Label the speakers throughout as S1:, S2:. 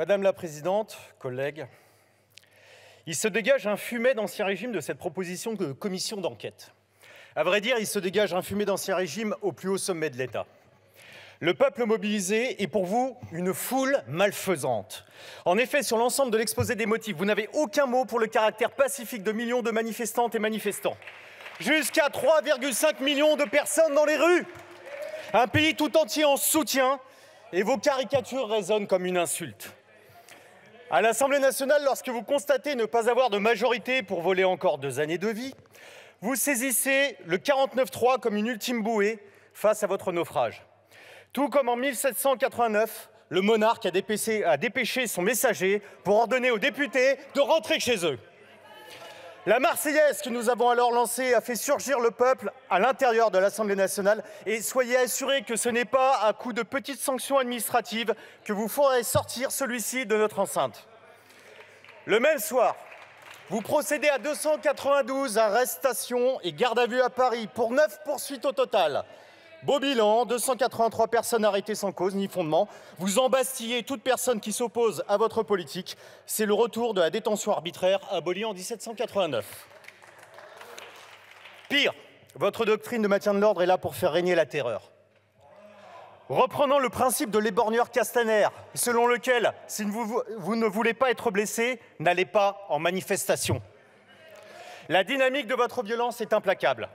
S1: Madame la Présidente, collègues, il se dégage un fumet d'Ancien Régime de cette proposition de commission d'enquête. À vrai dire, il se dégage un fumet d'Ancien Régime au plus haut sommet de l'État. Le peuple mobilisé est pour vous une foule malfaisante. En effet, sur l'ensemble de l'exposé des motifs, vous n'avez aucun mot pour le caractère pacifique de millions de manifestantes et manifestants. Jusqu'à 3,5 millions de personnes dans les rues. Un pays tout entier en soutien et vos caricatures résonnent comme une insulte. À l'Assemblée nationale, lorsque vous constatez ne pas avoir de majorité pour voler encore 2 années de vie, vous saisissez le 49.3 comme une ultime bouée face à votre naufrage. Tout comme en 1789, le monarque a dépêché son messager pour ordonner aux députés de rentrer chez eux. La Marseillaise que nous avons alors lancée a fait surgir le peuple à l'intérieur de l'Assemblée nationale et soyez assurés que ce n'est pas à coup de petites sanctions administratives que vous ferez sortir celui-ci de notre enceinte. Le même soir, vous procédez à 292 arrestations et gardes à vue à Paris pour 9 poursuites au total. Beau bilan, 283 personnes arrêtées sans cause ni fondement. Vous embastillez toute personne qui s'oppose à votre politique. C'est le retour de la détention arbitraire abolie en 1789. Pire, votre doctrine de maintien de l'ordre est là pour faire régner la terreur. Reprenant le principe de l'éborgneur Castaner, selon lequel, si vous ne voulez pas être blessé, n'allez pas en manifestation. La dynamique de votre violence est implacable.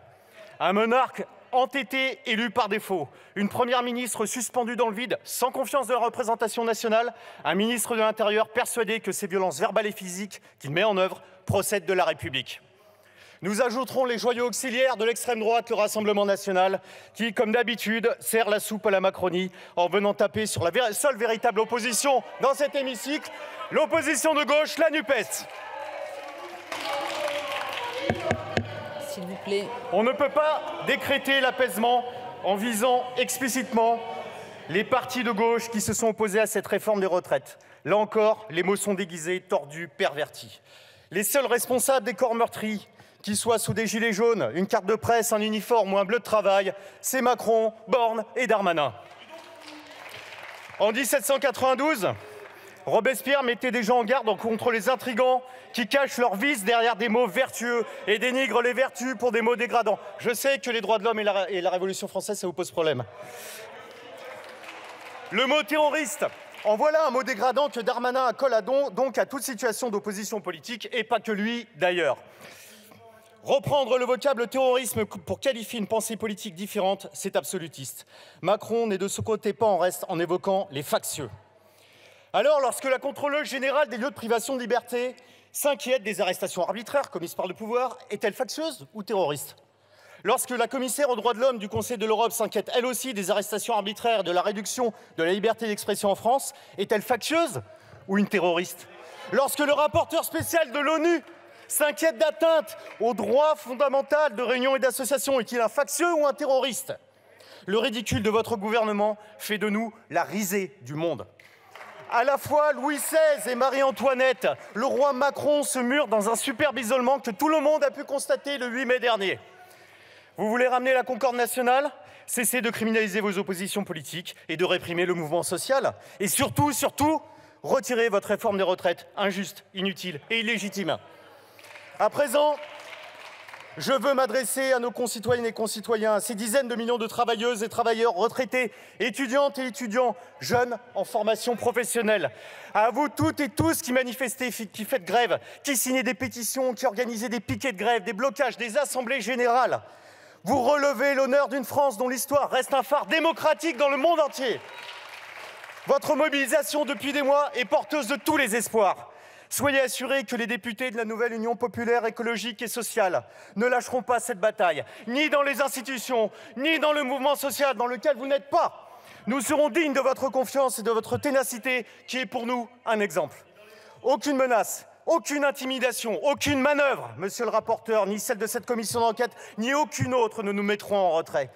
S1: Un monarque entêté, élu par défaut, une première ministre suspendue dans le vide, sans confiance de la représentation nationale, un ministre de l'Intérieur persuadé que ces violences verbales et physiques qu'il met en œuvre procèdent de la République. Nous ajouterons les joyaux auxiliaires de l'extrême droite, le Rassemblement national, qui, comme d'habitude, sert la soupe à la Macronie en venant taper sur la seule véritable opposition dans cet hémicycle, l'opposition de gauche, la NUPES.
S2: S'il vous plaît.
S1: On ne peut pas décréter l'apaisement en visant explicitement les partis de gauche qui se sont opposés à cette réforme des retraites. Là encore, les mots sont déguisés, tordus, pervertis. Les seuls responsables des corps meurtris, qu'ils soient sous des gilets jaunes, une carte de presse, un uniforme ou un bleu de travail, c'est Macron, Borne et Darmanin. En 1792, Robespierre mettait des gens en garde contre les intrigants qui cachent leurs vices derrière des mots vertueux et dénigrent les vertus pour des mots dégradants. Je sais que les droits de l'homme et la Révolution française, ça vous pose problème. Le mot terroriste, en voilà un mot dégradant que Darmanin colle donc à toute situation d'opposition politique, et pas que lui d'ailleurs. Reprendre le vocable terrorisme pour qualifier une pensée politique différente, c'est absolutiste. Macron n'est de ce côté pas en reste en évoquant les factieux. Alors, lorsque la contrôleuse générale des lieux de privation de liberté s'inquiète des arrestations arbitraires commises par le pouvoir, est-elle factieuse ou terroriste? Lorsque la commissaire aux droits de l'homme du Conseil de l'Europe s'inquiète elle aussi des arrestations arbitraires et de la réduction de la liberté d'expression en France, est-elle factieuse ou une terroriste? Lorsque le rapporteur spécial de l'ONU s'inquiète d'atteinte au droit fondamental de réunion et d'association, est-il un factieux ou un terroriste? Le ridicule de votre gouvernement fait de nous la risée du monde. À la fois Louis XVI et Marie-Antoinette, le roi Macron se mure dans un superbe isolement que tout le monde a pu constater le 8 mai dernier. Vous voulez ramener la concorde nationale? Cessez de criminaliser vos oppositions politiques et de réprimer le mouvement social. Et surtout, retirez votre réforme des retraites, injuste, inutile et illégitime. À présent, je veux m'adresser à nos concitoyennes et concitoyens, à ces dizaines de millions de travailleuses et travailleurs retraités, étudiantes et étudiants, jeunes en formation professionnelle. À vous toutes et tous qui manifestez, qui faites grève, qui signez des pétitions, qui organisez des piquets de grève, des blocages, des assemblées générales. Vous relevez l'honneur d'une France dont l'histoire reste un phare démocratique dans le monde entier. Votre mobilisation depuis des mois est porteuse de tous les espoirs. Soyez assurés que les députés de la nouvelle Union populaire écologique et sociale ne lâcheront pas cette bataille, ni dans les institutions, ni dans le mouvement social dans lequel vous n'êtes pas. Nous serons dignes de votre confiance et de votre ténacité, qui est pour nous un exemple. Aucune menace, aucune intimidation, aucune manœuvre, monsieur le rapporteur, ni celle de cette commission d'enquête, ni aucune autre ne nous mettront en retrait.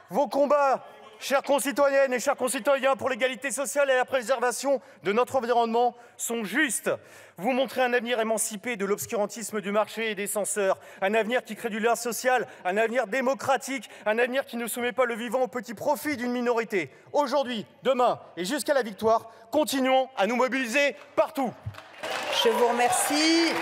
S1: Vos combats Chères concitoyennes et chers concitoyens, pour l'égalité sociale et la préservation de notre environnement sont justes. Vous montrez un avenir émancipé de l'obscurantisme du marché et des censeurs, un avenir qui crée du lien social, un avenir démocratique, un avenir qui ne soumet pas le vivant au petit profit d'une minorité. Aujourd'hui, demain et jusqu'à la victoire, continuons à nous mobiliser partout.
S2: Je vous remercie.